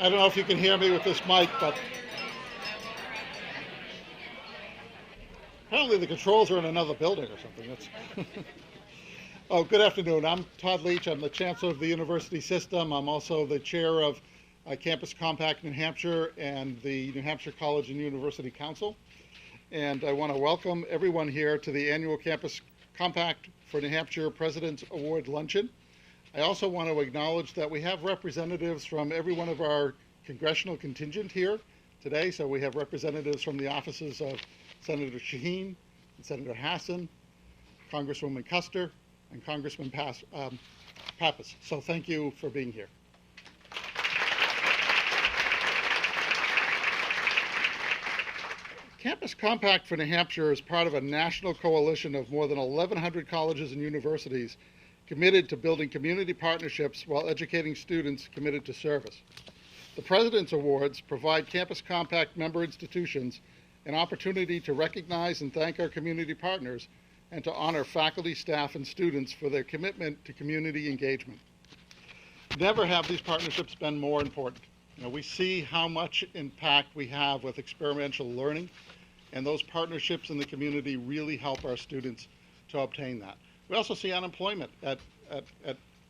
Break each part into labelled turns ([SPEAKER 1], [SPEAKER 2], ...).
[SPEAKER 1] I don't know if you can hear me with this mic, but apparently the controls are in another building or something. Oh, good afternoon. I'm Todd Leach. I'm the Chancellor of the University System. I'm also the Chair of Campus Compact New Hampshire and the New Hampshire College and University Council. And I want to welcome everyone here to the annual Campus Compact for New Hampshire President's Award Luncheon. I also want to acknowledge that we have representatives from every one of our congressional contingent here today. So we have representatives from the offices of Senator Shaheen, and Senator Hassan, Congresswoman Custer, and Congressman Pappas. So thank you for being here. Campus Compact for New Hampshire is part of a national coalition of more than 1,100 colleges and universities committed to building community partnerships while educating students committed to service. The President's Awards provide Campus Compact member institutions an opportunity to recognize and thank our community partners and to honor faculty, staff, and students for their commitment to community engagement. Never have these partnerships been more important. We see how much impact we have with experiential learning, and those partnerships in the community really help our students to obtain that. We also see unemployment at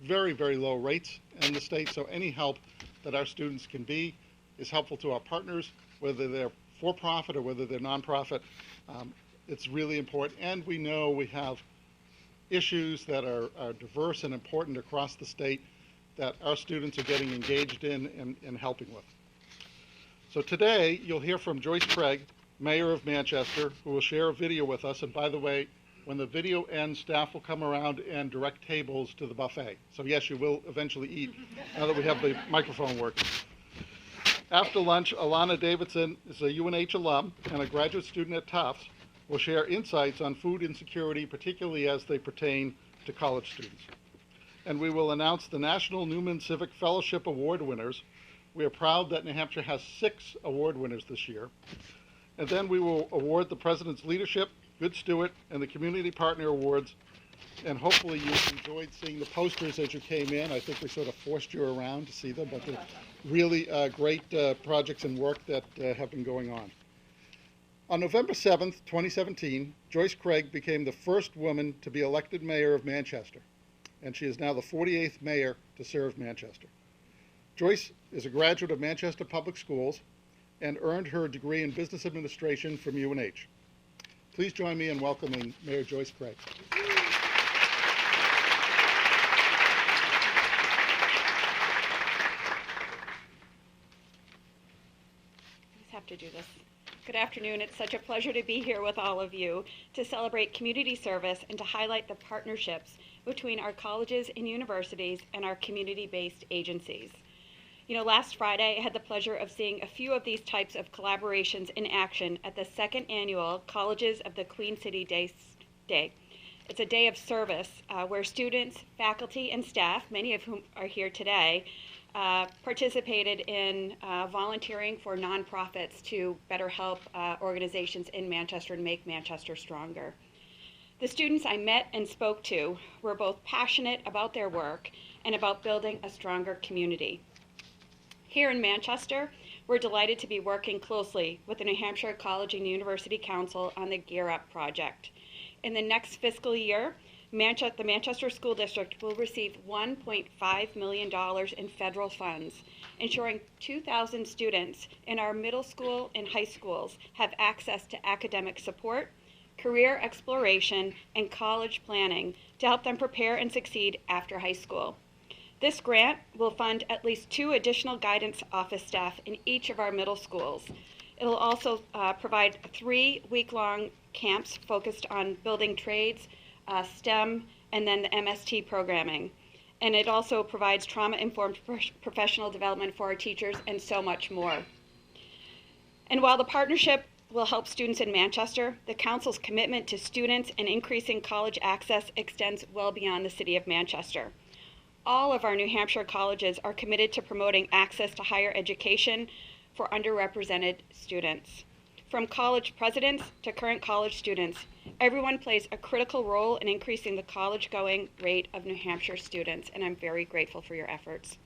[SPEAKER 1] very, very low rates in the state, so any help that our students can be is helpful to our partners, whether they're for-profit or whether they're nonprofit. It's really important, and we know we have issues that are diverse and important across the state that our students are getting engaged in and helping with. So today, you'll hear from Joyce Craig, Mayor of Manchester, who will share a video with us. And by the way, when the video ends, staff will come around and direct tables to the buffet. So yes, you will eventually eat now that we have the microphone working. After lunch, Alana Davidson is a UNH alum and a graduate student at Tufts, will share insights on food insecurity, particularly as they pertain to college students. And we will announce the National Newman Civic Fellowship Award winners. We are proud that New Hampshire has 6 award winners this year. And then we will award the President's Leadership, Good Steward, and the Community Partner Awards. And hopefully you enjoyed seeing the posters as you came in. I think we sort of forced you around to see them, but they're really great projects and work that have been going on. On November 7th, 2017, Joyce Craig became the first woman to be elected mayor of Manchester, and she is now the 48th mayor to serve Manchester. Joyce is a graduate of Manchester Public Schools and earned her degree in business administration from UNH. Please join me in welcoming Mayor Joyce Craig.
[SPEAKER 2] Have to do this. Good afternoon. It's such a pleasure to be here with all of you to celebrate community service and to highlight the partnerships between our colleges and universities and our community-based agencies. Last Friday I had the pleasure of seeing a few of these types of collaborations in action at the 2nd annual Colleges of the Queen City Day. It's a day of service where students, faculty, and staff, many of whom are here today, participated in volunteering for nonprofits to better help organizations in Manchester and make Manchester stronger. The students I met and spoke to were both passionate about their work and about building a stronger community. Here in Manchester, we're delighted to be working closely with the New Hampshire College and University Council on the Gear Up project. In the next fiscal year, the Manchester School District will receive $1.5 million in federal funds, ensuring 2,000 students in our middle school and high schools have access to academic support, career exploration, and college planning to help them prepare and succeed after high school. This grant will fund at least 2 additional guidance office staff in each of our middle schools. It will also provide 3 week-long camps focused on building trades, STEM, and then the MST programming. And it also provides trauma-informed professional development for our teachers and so much more. And while the partnership will help students in Manchester, the Council's commitment to students and increasing college access extends well beyond the city of Manchester. All of our New Hampshire colleges are committed to promoting access to higher education for underrepresented students. From college presidents to current college students, everyone plays a critical role in increasing the college-going rate of New Hampshire students, and I'm very grateful for your efforts.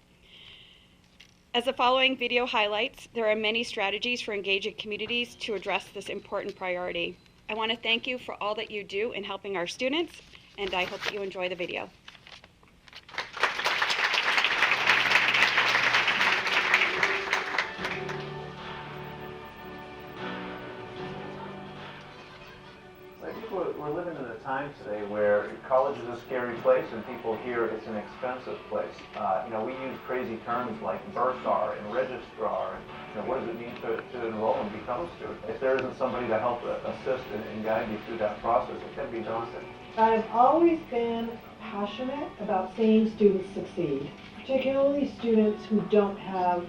[SPEAKER 2] As the following video highlights, there are many strategies for engaging communities to address this important priority. I want to thank you for all that you do in helping our students, and I hope that you enjoy the video.
[SPEAKER 3] I think we're living in a time today where college is a scary place and people hear it's an expensive place. We use crazy terms like bursar and registrar, and what does it mean to enroll and become a student? If there isn't somebody to help assist and guide you through that process, it can be daunting.
[SPEAKER 4] I've always been passionate about seeing students succeed, particularly students who don't have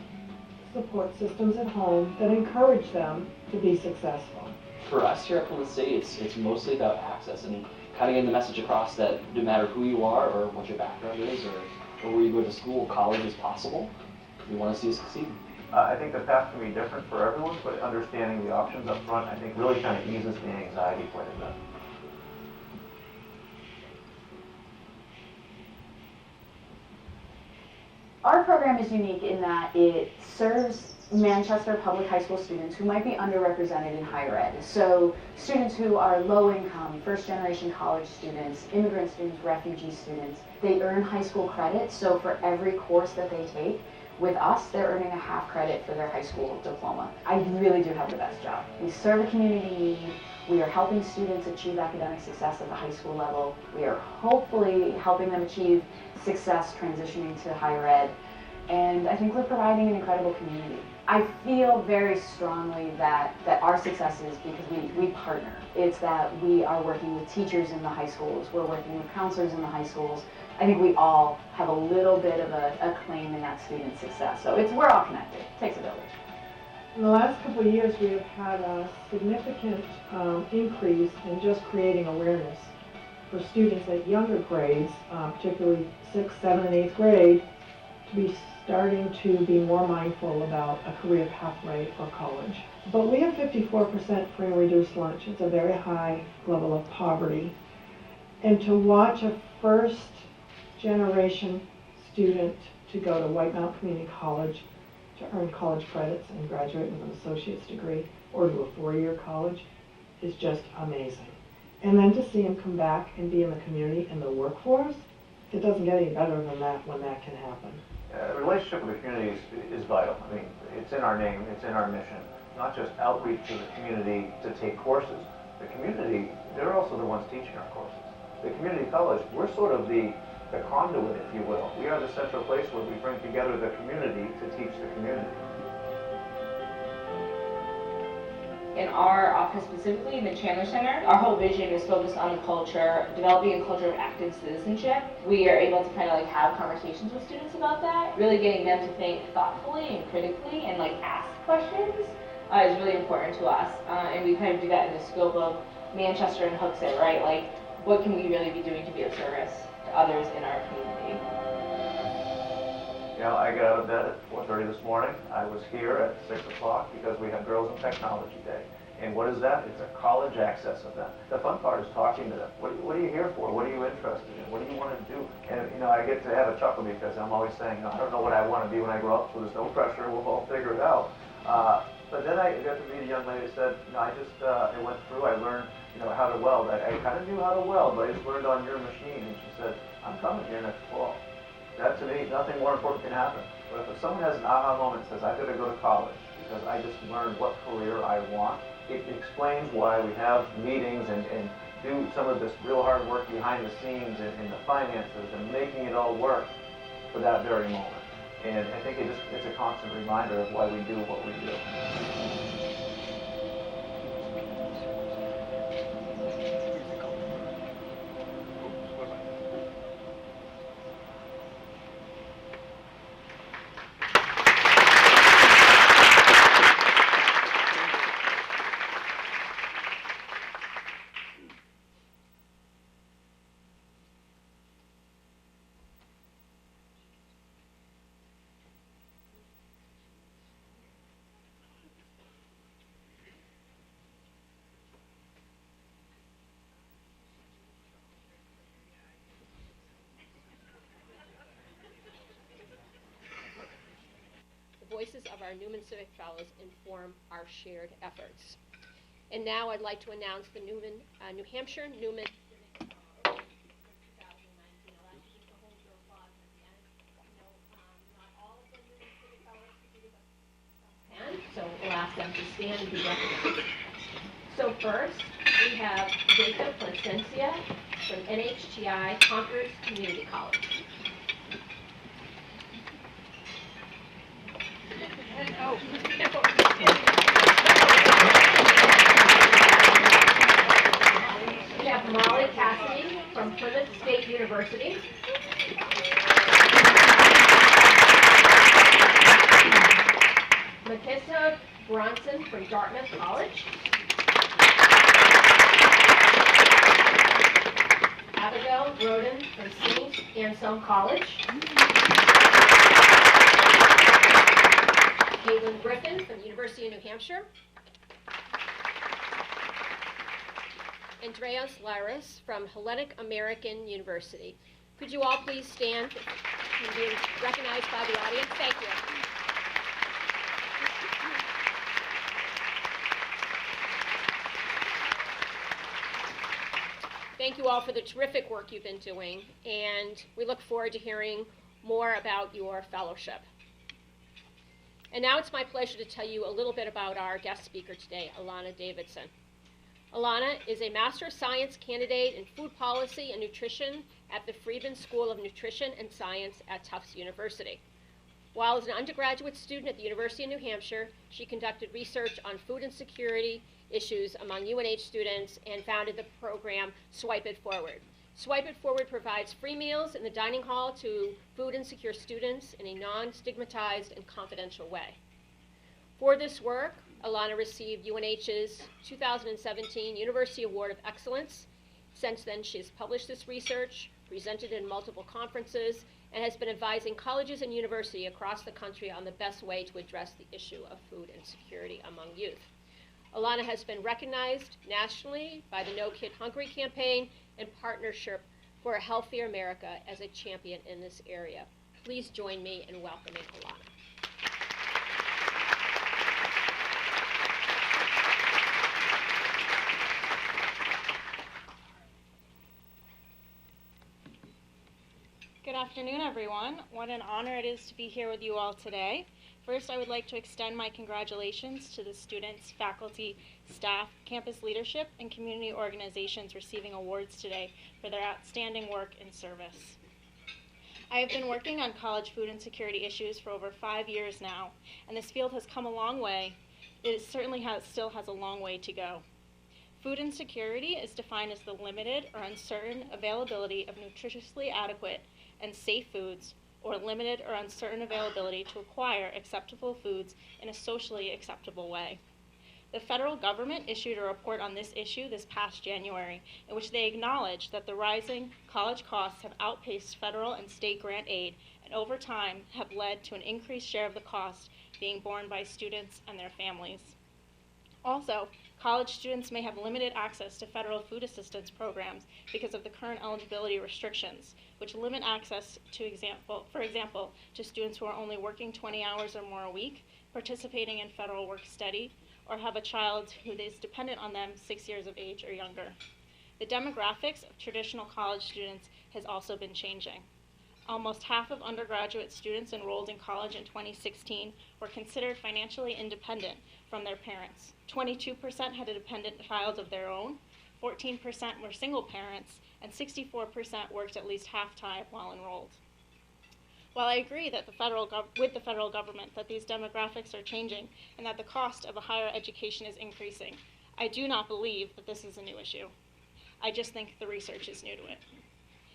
[SPEAKER 4] support systems at home that encourage them to be successful.
[SPEAKER 5] For us here at Plymouth City, it's mostly about access and kind of getting the message across that no matter who you are or what your background is or where you go to school, college is possible. We want to see you succeed.
[SPEAKER 3] I think the path can be different for everyone, but understanding the options up front, I think, really kind of eases the anxiety quite a bit.
[SPEAKER 6] Our program is unique in that it serves Manchester public high school students who might be underrepresented in higher ed. So students who are low income, first generation college students, immigrant students, refugee students, they earn high school credit. So for every course that they take, with us, they're earning a half credit for their high school diploma. I really do have the best job. We serve a community need. We are helping students achieve academic success at the high school level. We are hopefully helping them achieve success transitioning to higher ed. And I think we're providing an incredible community. I feel very strongly that our success is because we partner. It's that we are working with teachers in the high schools, we're working with counselors in the high schools. I think we all have a little bit of a claim in that student's success. So we're all connected. It takes a village.
[SPEAKER 4] In the last couple of years, we have had a significant increase in just creating awareness for students at younger grades, particularly 6th, 7th, and 8th grade, to be starting to be more mindful about a career pathway for college. But we have 54% free and reduced lunch. It's a very high level of poverty. And to watch a first generation student to go to White Mountain Community College to earn college credits and graduate with an associate's degree or to a 4-year college is just amazing. And then to see him come back and be in the community and the workforce, it doesn't get any better than that when that can happen.
[SPEAKER 3] Relationship with the community is vital. I mean, it's in our name, it's in our mission. Not just outreach to the community to take courses. The community, they're also the ones teaching our courses. The community college, we're sort of the conduit, if you will. We are the central place where we bring together the community to teach the community.
[SPEAKER 7] In our office specifically, in the Chandler Center, our whole vision is focused on the culture, developing a culture of active citizenship. We are able to kind of have conversations with students about that, really getting them to think thoughtfully and critically and ask questions is really important to us. And we kind of do that in the scope of Manchester and Hooksett, right? What can we really be doing to be of service to others in our community?
[SPEAKER 3] I got out of bed at 4:30 this morning. I was here at 6 o'clock because we have Girls in Technology Day. And what is that? It's a college access event. The fun part is talking to them. What are you here for? What are you interested in? What do you want to do? And, I get to have a chuckle because I'm always saying, I don't know what I want to be when I grow up, so there's no pressure. We'll all figure it out. But then I got to meet a young lady who said, I went through, I learned, how to weld. I kind of knew how to weld, but I just learned on your machine. And she said, I'm coming here next fall. That, to me, nothing more important can happen. But if someone has an aha moment and says, I've got to go to college because I just learned what career I want, it explains why we have meetings and do some of this real hard work behind the scenes and the finances and making it all work for that very moment. And I think it's a constant reminder of why we do what we do.
[SPEAKER 8] voices of our Newman Civic Fellows inform our shared efforts. And now I'd like to announce the New Hampshire Newman Civic Fellows for 2019. I'll actually just hold your applause at the end. Not all of the Newman Civic Fellows can do this, and so we'll ask them to stand and be recognized. So first, we have Jacob Placencia from NHTI Concord Community College. We have Molly Cassidy from Plymouth State University. Makissa Bronson from Dartmouth College. Abigail Roden from St. Anselm College. Caitlin Griffin from the University of New Hampshire. Andreas Laris from Hellenic American University. Could you all please stand and be recognized by the audience? Thank you. Thank you all for the terrific work you've been doing, and we look forward to hearing more about your fellowship. And now it's my pleasure to tell you a little bit about our guest speaker today, Alana Davidson. Alana is a Master of Science candidate in Food Policy and Nutrition at the Friedman School of Nutrition and Science at Tufts University. While as an undergraduate student at the University of New Hampshire, she conducted research on food insecurity issues among UNH students and founded the program Swipe It Forward. Swipe It Forward provides free meals in the dining hall to food insecure students in a non-stigmatized and confidential way. For this work, Alana received UNH's 2017 University Award of Excellence. Since then, she has published this research, presented in multiple conferences, and has been advising colleges and universities across the country on the best way to address the issue of food insecurity among youth. Alana has been recognized nationally by the No Kid Hungry campaign and Partnership for a Healthier America as a champion in this area. Please join me in welcoming Alana.
[SPEAKER 9] Good afternoon, everyone. What an honor it is to be here with you all today. First, I would like to extend my congratulations to the students, faculty, staff, campus leadership, and community organizations receiving awards today for their outstanding work and service. I have been working on college food insecurity issues for over 5 years now, and this field has come a long way. It certainly still has a long way to go. Food insecurity is defined as the limited or uncertain availability of nutritiously adequate and safe foods, or limited or uncertain availability to acquire acceptable foods in a socially acceptable way. The federal government issued a report on this issue this past January, in which they acknowledged that the rising college costs have outpaced federal and state grant aid, and over time have led to an increased share of the cost being borne by students and their families. Also, college students may have limited access to federal food assistance programs because of the current eligibility restrictions, which limit access to, for example, to students who are only working 20 hours or more a week, participating in federal work study, or have a child who is dependent on them 6 years of age or younger. The demographics of traditional college students has also been changing. Almost half of undergraduate students enrolled in college in 2016 were considered financially independent from their parents. 22% had a dependent child of their own, 14% were single parents, and 64% worked at least half-time while enrolled. While I agree that with the federal government that these demographics are changing and that the cost of a higher education is increasing, I do not believe that this is a new issue. I just think the research is new to it.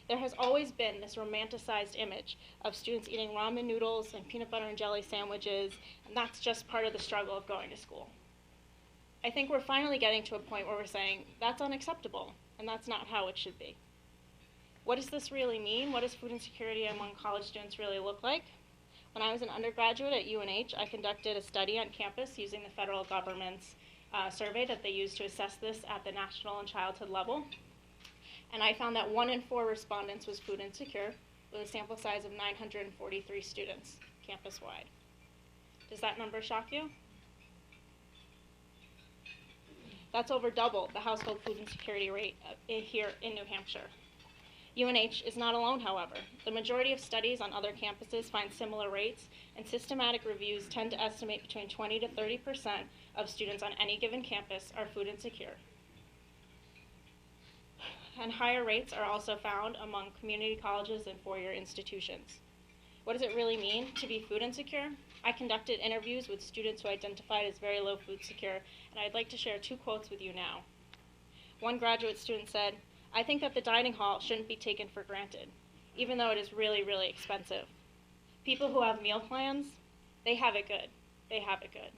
[SPEAKER 9] There has always been this romanticized image of students eating ramen noodles and peanut butter and jelly sandwiches, and that's just part of the struggle of going to school. I think we're finally getting to a point where we're saying that's unacceptable, and that's not how it should be. What does this really mean? What does food insecurity among college students really look like? When I was an undergraduate at UNH, I conducted a study on campus using the federal government's survey that they use to assess this at the national and childhood level. And I found that 1 in 4 respondents was food insecure, with a sample size of 943 students campus-wide. Does that number shock you? That's over double the household food insecurity rate here in New Hampshire. UNH is not alone, however. The majority of studies on other campuses find similar rates, and systematic reviews tend to estimate between 20 to 30% of students on any given campus are food insecure. And higher rates are also found among community colleges and four-year institutions. What does it really mean to be food insecure? I conducted interviews with students who identified as very low food secure, and I'd like to share two quotes with you now. One graduate student said, "I think that the dining hall shouldn't be taken for granted, even though it is really, really expensive. People who have meal plans, they have it good. They have it good."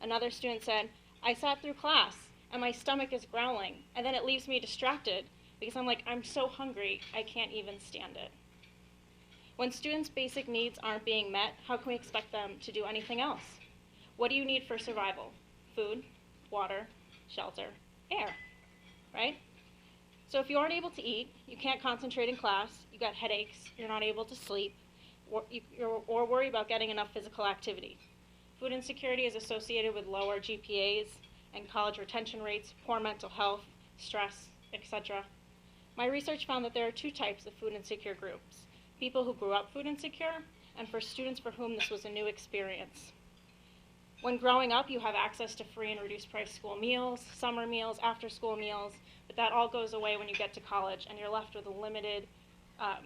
[SPEAKER 9] Another student said, "I sat through class, and my stomach is growling, and then it leaves me distracted because I'm so hungry, I can't even stand it." When students' basic needs aren't being met, how can we expect them to do anything else? What do you need for survival? Food, water, shelter, air, right? So if you aren't able to eat, you can't concentrate in class, you got headaches, you're not able to sleep, or worry about getting enough physical activity. Food insecurity is associated with lower GPAs and college retention rates, poor mental health, stress, etc. My research found that there are two types of food insecure groups: people who grew up food insecure, and for students for whom this was a new experience. When growing up, you have access to free and reduced price school meals, summer meals, after school meals, but that all goes away when you get to college and you're left with a limited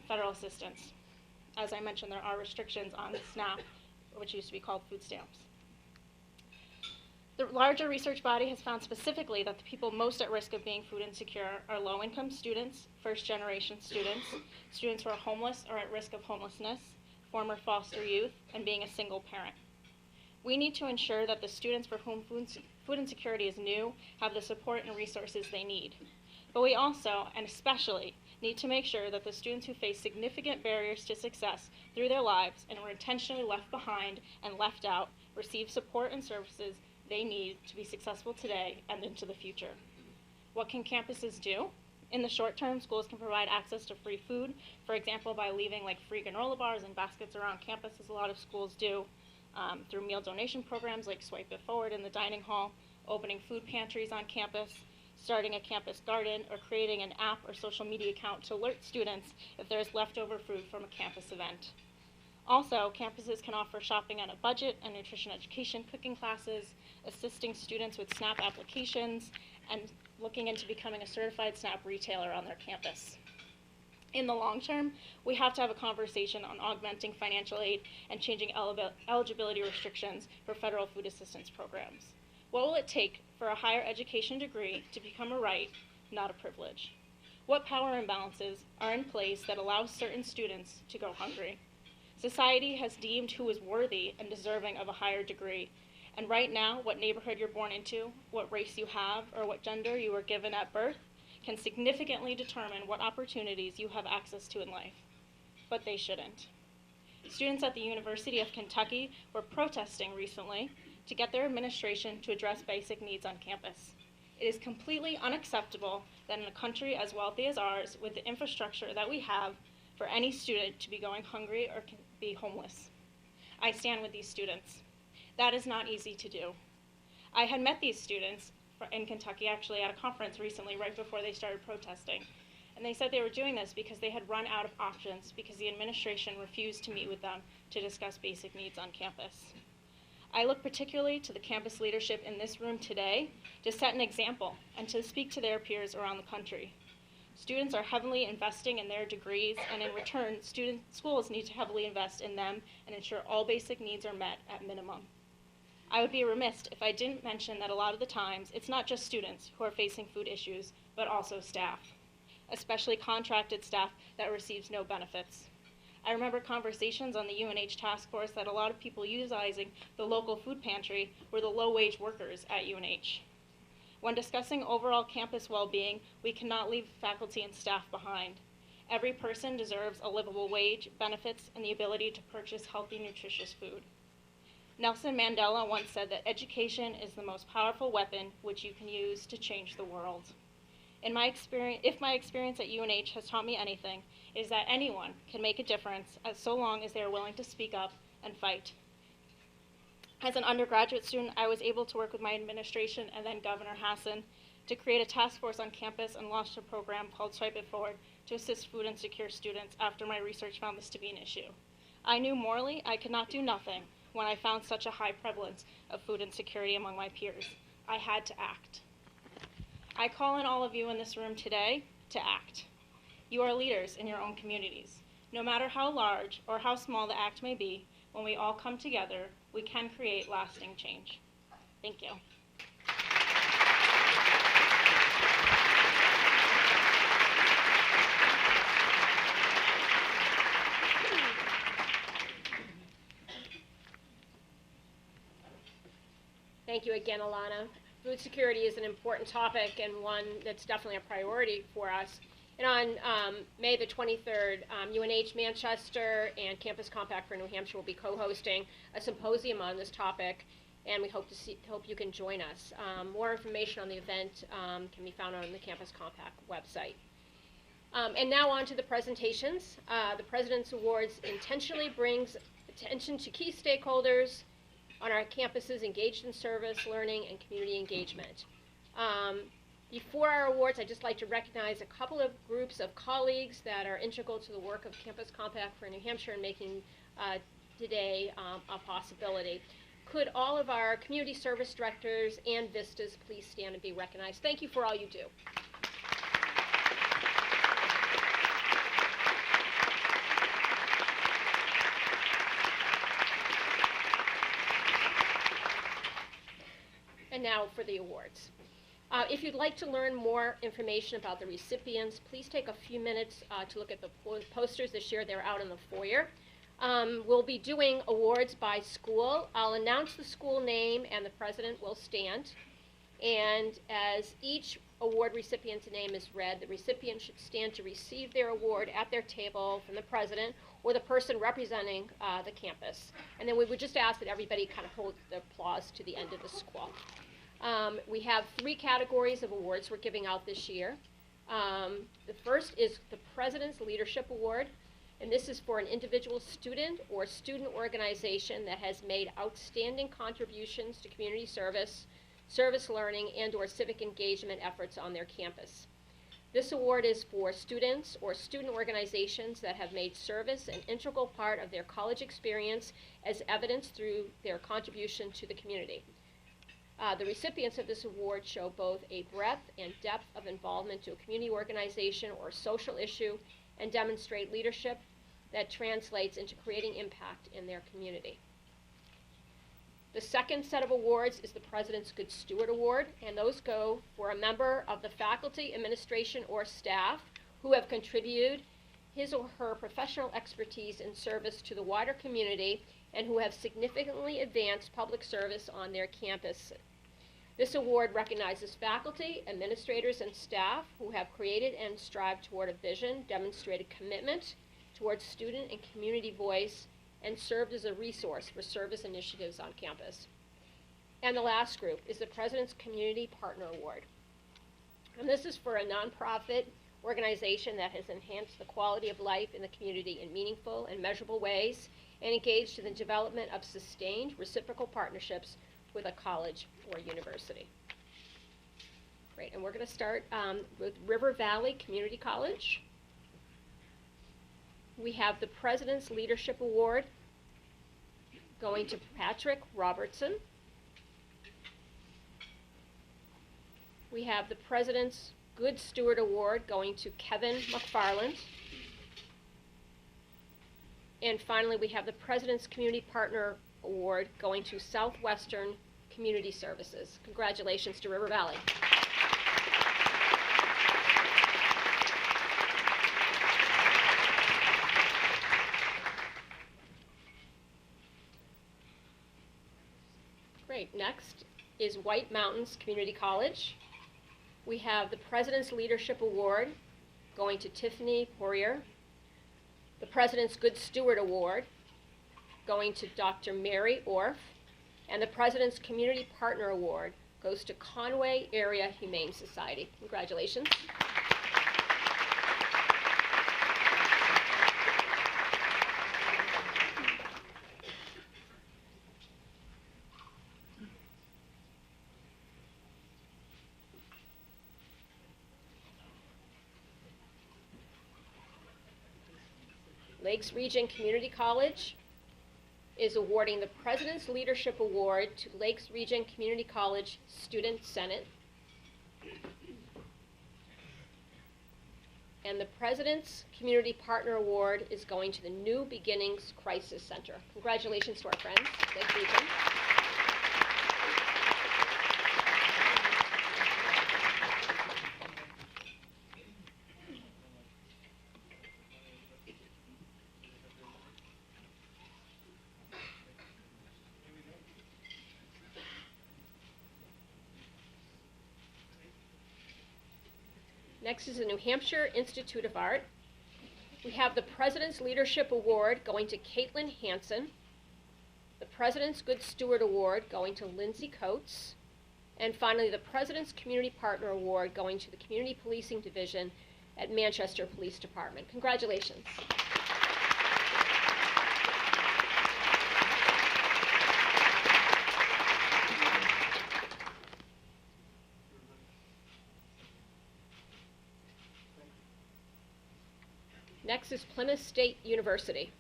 [SPEAKER 9] federal assistance. As I mentioned, there are restrictions on SNAP, which used to be called food stamps. The larger research body has found specifically that the people most at risk of being food insecure are low-income students, first-generation students, students who are homeless or at risk of homelessness, former foster youth, and being a single parent. We need to ensure that the students for whom food insecurity is new have the support and resources they need. But we also, and especially, need to make sure that the students who face significant barriers to success through their lives and were intentionally left behind and left out receive support and services they need to be successful today and into the future. What can campuses do? In the short term, schools can provide access to free food, for example, by leaving free granola bars and baskets around campus, as a lot of schools do, through meal donation programs like Swipe It Forward in the dining hall, opening food pantries on campus, starting a campus garden, or creating an app or social media account to alert students if there is leftover food from a campus event. Also, campuses can offer shopping on a budget and nutrition education cooking classes, assisting students with SNAP applications, and looking into becoming a certified SNAP retailer on their campus. In the long term, we have to have a conversation on augmenting financial aid and changing eligibility restrictions for federal food assistance programs. What will it take for a higher education degree to become a right, not a privilege? What power imbalances are in place that allow certain students to go hungry? Society has deemed who is worthy and deserving of a higher degree, and right now, what neighborhood you're born into, what race you have, or what gender you were given at birth can significantly determine what opportunities you have access to in life. But they shouldn't. Students at the University of Kentucky were protesting recently to get their administration to address basic needs on campus. It is completely unacceptable that in a country as wealthy as ours, with the infrastructure that we have, for any student to be going hungry or be homeless. I stand with these students. That is not easy to do. I had met these students in Kentucky actually at a conference recently right before they started protesting, and they said they were doing this because they had run out of options because the administration refused to meet with them to discuss basic needs on campus. I look particularly to the campus leadership in this room today to set an example and to speak to their peers around the country. Students are heavily investing in their degrees, and in return, schools need to heavily invest in them and ensure all basic needs are met at minimum. I would be remiss if I didn't mention that a lot of the times, it's not just students who are facing food issues, but also staff, especially contracted staff that receives no benefits. I remember conversations on the UNH task force that a lot of people utilizing the local food pantry were the low-wage workers at UNH. When discussing overall campus well-being, we cannot leave faculty and staff behind. Every person deserves a livable wage, benefits, and the ability to purchase healthy, nutritious food. Nelson Mandela once said that education is the most powerful weapon which you can use to change the world. If my experience at UNH has taught me anything, it is that anyone can make a difference so long as they are willing to speak up and fight. As an undergraduate student, I was able to work with my administration and then Governor Hassan to create a task force on campus and launched a program called Swipe It Forward to assist food insecure students after my research found this to be an issue. I knew morally I could not do nothing when I found such a high prevalence of food insecurity among my peers. I had to act. I call on all of you in this room today to act. You are leaders in your own communities. No matter how large or how small the act may be, when we all come together, we can create lasting change. Thank you.
[SPEAKER 8] Thank you again, Alana. Food security is an important topic and one that's definitely a priority for us. And on May the 23rd, UNH Manchester and Campus Compact for New Hampshire will be co-hosting a symposium on this topic, and we hope you can join us. More information on the event can be found on the Campus Compact website. And now on to the presentations. The President's Awards intentionally brings attention to key stakeholders on our campuses engaged in service, learning, and community engagement. Before our awards, I'd just like to recognize a couple of groups of colleagues that are integral to the work of Campus Compact for New Hampshire and making today a possibility. Could all of our community service directors and VISTAs please stand and be recognized? Thank you for all you do. And now for the awards. If you'd like to learn more information about the recipients, please take a few minutes to look at the posters this year. They're out in the foyer. We'll be doing awards by school. I'll announce the school name and the president will stand. And as each award recipient's name is read, the recipient should stand to receive their award at their table from the president or the person representing the campus. And then we would just ask that everybody kind of hold the applause to the end of the school. We have 3 categories of awards we're giving out this year. The first is the President's Leadership Award, and this is for an individual student or student organization that has made outstanding contributions to community service, service learning, and or civic engagement efforts on their campus. This award is for students or student organizations that have made service an integral part of their college experience as evidenced through their contribution to the community. The recipients of this award show both a breadth and depth of involvement to a community organization or social issue and demonstrate leadership that translates into creating impact in their community. The second set of awards is the President's Good Steward Award, and those go for a member of the faculty, administration, or staff who have contributed his or her professional expertise in service to the wider community and who have significantly advanced public service on their campus. This award recognizes faculty, administrators, and staff who have created and strived toward a vision, demonstrated commitment towards student and community voice, and served as a resource for service initiatives on campus. And the last group is the President's Community Partner Award. And this is for a nonprofit organization that has enhanced the quality of life in the community in meaningful and measurable ways and engaged in the development of sustained reciprocal partnerships with a college or university. Great, and we're going to start with River Valley Community College. We have the President's Leadership Award going to Patrick Robertson. We have the President's Good Steward Award going to Kevin McFarland. And finally, we have the President's Community Partner Award going to Southwestern Community Services. Congratulations to River Valley. Great. Next is White Mountains Community College. We have the President's Leadership Award going to Tiffany Poirier. The President's Good Steward Award going to Dr. Mary Orff. And the President's Community Partner Award goes to Conway Area Humane Society. Congratulations. Lakes Region Community College is awarding the President's Leadership Award to Lakes Region Community College Student Senate. And the President's Community Partner Award is going to the New Beginnings Crisis Center. Congratulations to our friends, Lakes Region. Next is the New Hampshire Institute of Art. We have the President's Leadership Award going to Caitlin Hansen, the President's Good Steward Award going to Lindsay Coates, and finally the President's Community Partner Award going to the Community Policing Division at Manchester Police Department. Congratulations. Next is Plymouth State University.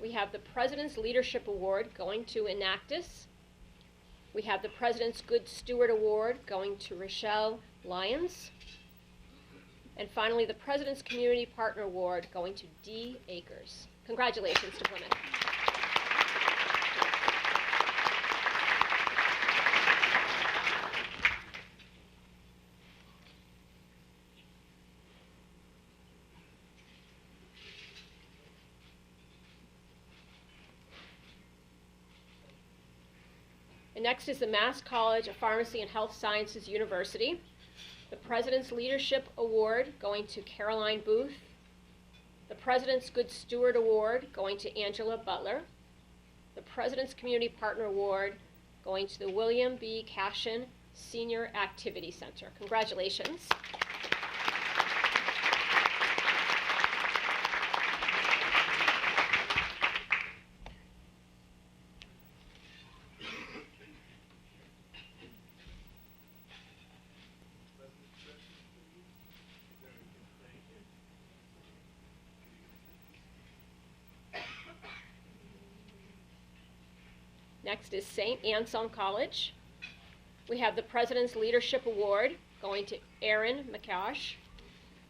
[SPEAKER 8] We have the President's Leadership Award going to Enactus. We have the President's Good Steward Award going to Rochelle Lyons. And finally, the President's Community Partner Award going to D. Akers. Congratulations to Plymouth. And next is the Mass College of Pharmacy and Health Sciences University. The President's Leadership Award going to Caroline Booth. The President's Good Steward Award going to Angela Butler. The President's Community Partner Award going to the William B. Cashin Senior Activity Center. Congratulations. Next is St. Anselm College. We have the President's Leadership Award going to Aaron McCosh.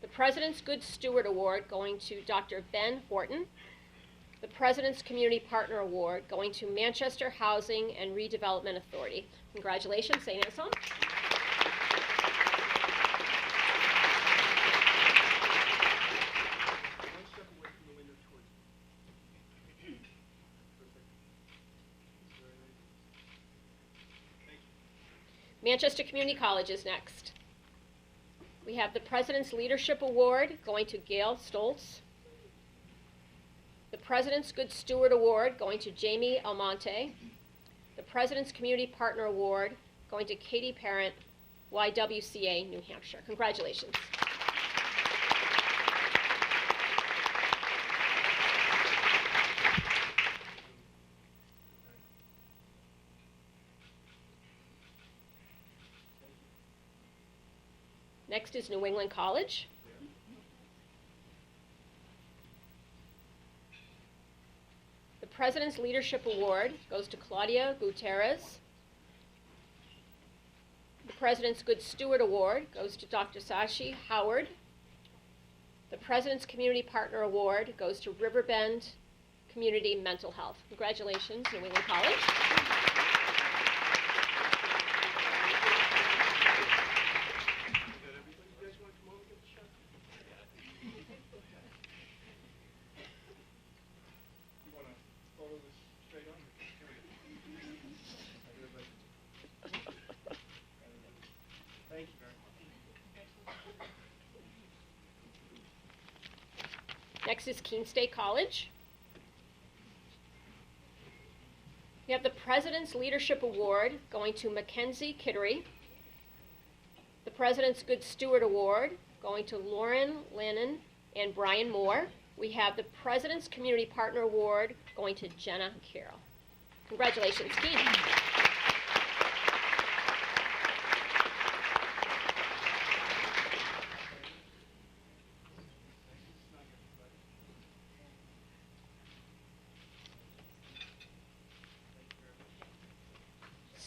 [SPEAKER 8] The President's Good Steward Award going to Dr. Ben Horton. The President's Community Partner Award going to Manchester Housing and Redevelopment Authority. Congratulations, St. Anselm. Manchester Community College is next. We have the President's Leadership Award going to Gail Stoltz. The President's Good Steward Award going to Jamie Almonte. The President's Community Partner Award going to Katie Parent, YWCA, New Hampshire. Congratulations. Next is New England College. The President's Leadership Award goes to Claudia Gutierrez. The President's Good Steward Award goes to Dr. Sashi Howard. The President's Community Partner Award goes to Riverbend Community Mental Health. Congratulations, New England College. Next is Keene State College. We have the President's Leadership Award going to Mackenzie Kittery. The President's Good Steward Award going to Lauren Lannon and Brian Moore. We have the President's Community Partner Award going to Jenna Carroll. Congratulations, Keene.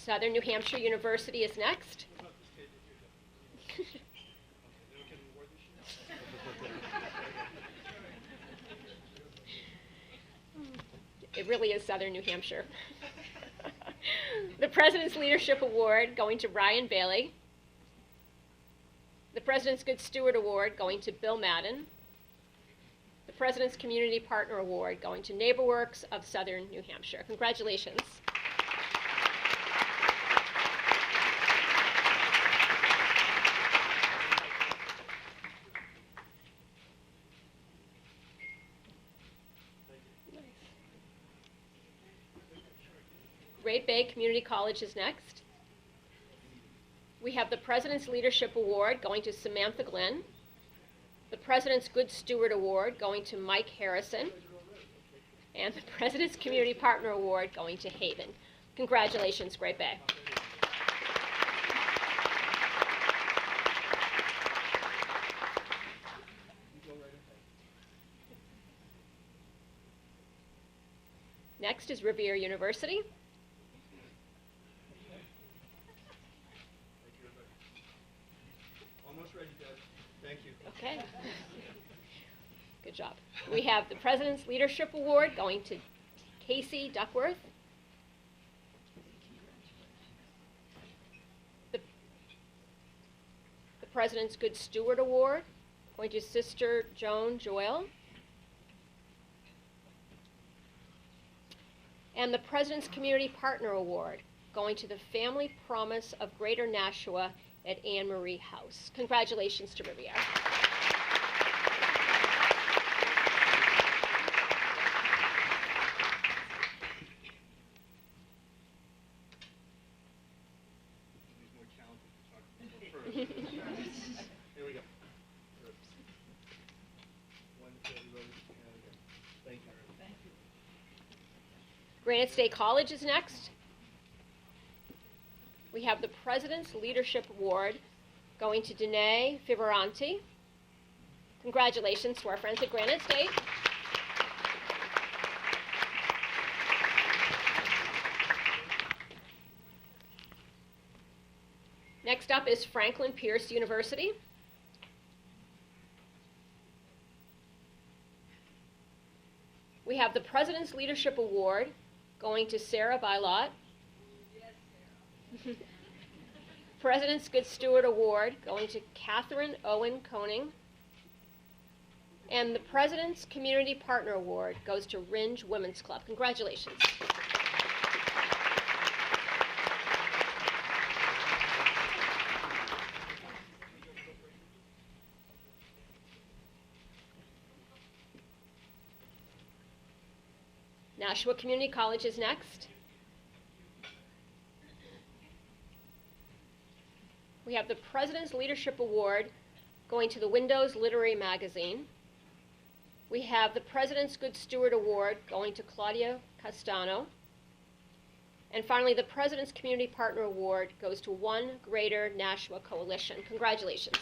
[SPEAKER 8] Southern New Hampshire University is next. It really is Southern New Hampshire. The President's Leadership Award going to Ryan Bailey. The President's Good Steward Award going to Bill Madden. The President's Community Partner Award going to NeighborWorks of Southern New Hampshire. Congratulations. Great Bay Community College is next. We have the President's Leadership Award going to Samantha Glenn. The President's Good Steward Award going to Mike Harrison. And the President's Community Partner Award going to Haven. Congratulations, Great Bay. Next is Revere University.
[SPEAKER 10] Almost ready, Deb. Thank you.
[SPEAKER 8] Okay. Good job. We have the President's Leadership Award going to Casey Duckworth. The President's Good Steward Award going to Sister Joan Joyle. And the President's Community Partner Award going to the Family Promise of Greater Nashua at Anne Marie House. Congratulations to Riviere.
[SPEAKER 10] Here we go. One for everybody. Thank you.
[SPEAKER 8] Granite State College is next. We have the President's Leadership Award going to Danae Fivaranti. Congratulations to our friends at Granite State. Next up is Franklin Pierce University. We have the President's Leadership Award going to Sarah Bilott. President's Good Steward Award going to Catherine Owen Koning. And the President's Community Partner Award goes to Ringe Women's Club. Congratulations. Nashua Community College is next. We have the President's Leadership Award going to the Windows Literary Magazine. We have the President's Good Steward Award going to Claudia Castano. And finally, the President's Community Partner Award goes to One Greater Nashua Coalition. Congratulations.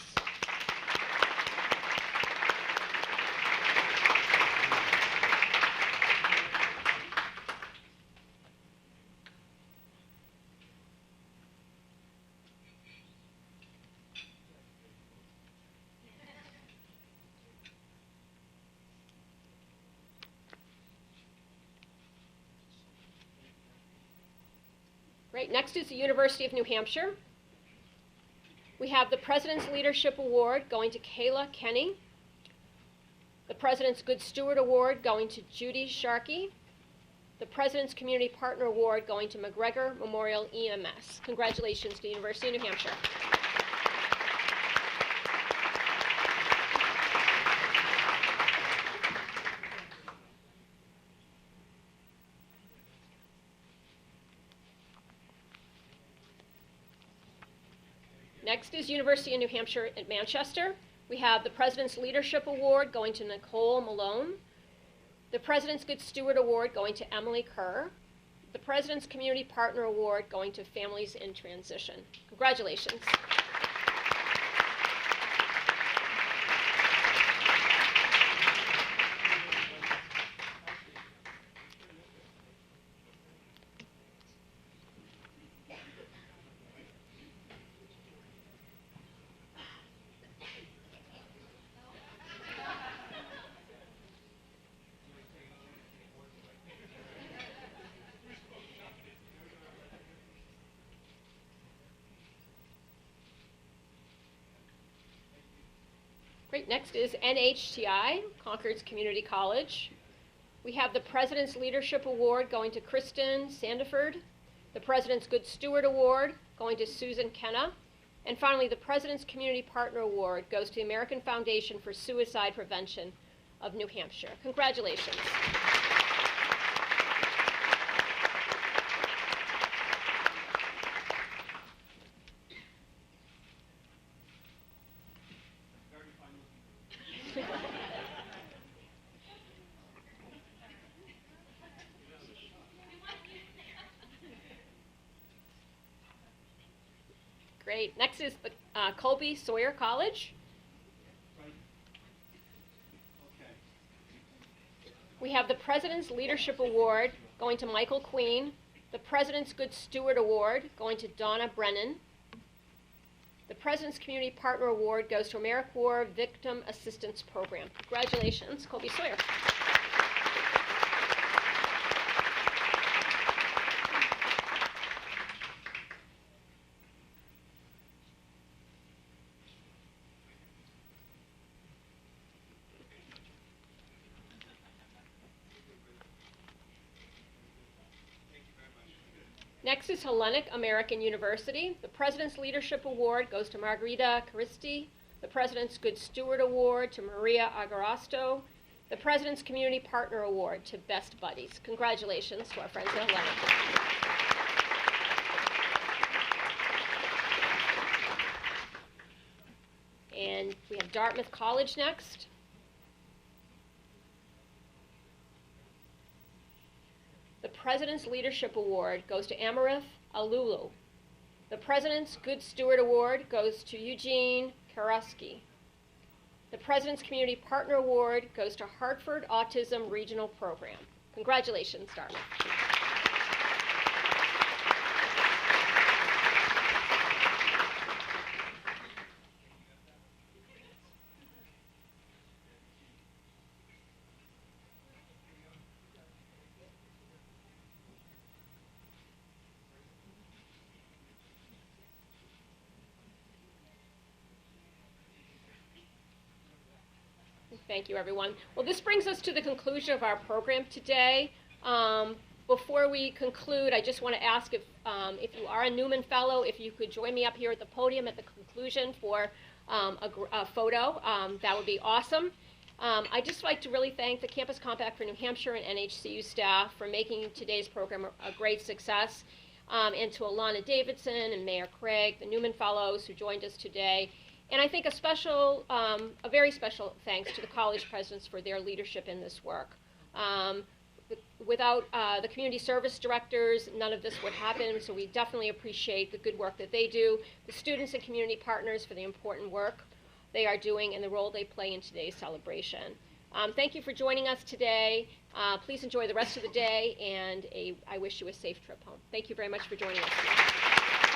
[SPEAKER 8] Right, next is the University of New Hampshire. We have the President's Leadership Award going to Kayla Kenny. The President's Good Steward Award going to Judy Sharkey. The President's Community Partner Award going to McGregor Memorial EMS. Congratulations to the University of New Hampshire. Next is University of New Hampshire at Manchester. We have the President's Leadership Award going to Nicole Malone. The President's Good Steward Award going to Emily Kerr. The President's Community Partner Award going to Families in Transition. Congratulations. Great. Next is NHTI, Concord's Community College. We have the President's Leadership Award going to Kristen Sandiford, the President's Good Steward Award going to Susan Kenna, and finally the President's Community Partner Award goes to the American Foundation for Suicide Prevention of New Hampshire. Congratulations. Great. Next is the Colby Sawyer College. We have the President's Leadership Award going to Michael Queen, the President's Good Steward Award going to Donna Brennan. The President's Community Partner Award goes to AmeriCorps Victim Assistance Program. Congratulations, Colby Sawyer. Next is Hellenic American University. The President's Leadership Award goes to Margarita Caristi. The President's Good Steward Award to Maria Agarasto. The President's Community Partner Award to Best Buddies. Congratulations to our friends at Hellenic. And we have Dartmouth College next. The President's Leadership Award goes to Amarith Alulu. The President's Good Steward Award goes to Eugene Karosky. The President's Community Partner Award goes to Hartford Autism Regional Program. Congratulations, Dartmouth. Thank you, everyone. Well, this brings us to the conclusion of our program today. Before we conclude, I just want to ask if you are a Newman Fellow, if you could join me up here at the podium at the conclusion for a photo. That would be awesome. I'd just like to really thank the Campus Compact for New Hampshire and NHCU staff for making today's program a great success, and to Alana Davidson and Mayor Craig, the Newman Fellows who joined us today. And I think a very special thanks to the college presidents for their leadership in this work. Without the community service directors, none of this would happen, so we definitely appreciate the good work that they do, the students and community partners for the important work they are doing and the role they play in today's celebration. Thank you for joining us today. Please enjoy the rest of the day, and I wish you a safe trip home. Thank you very much for joining us today.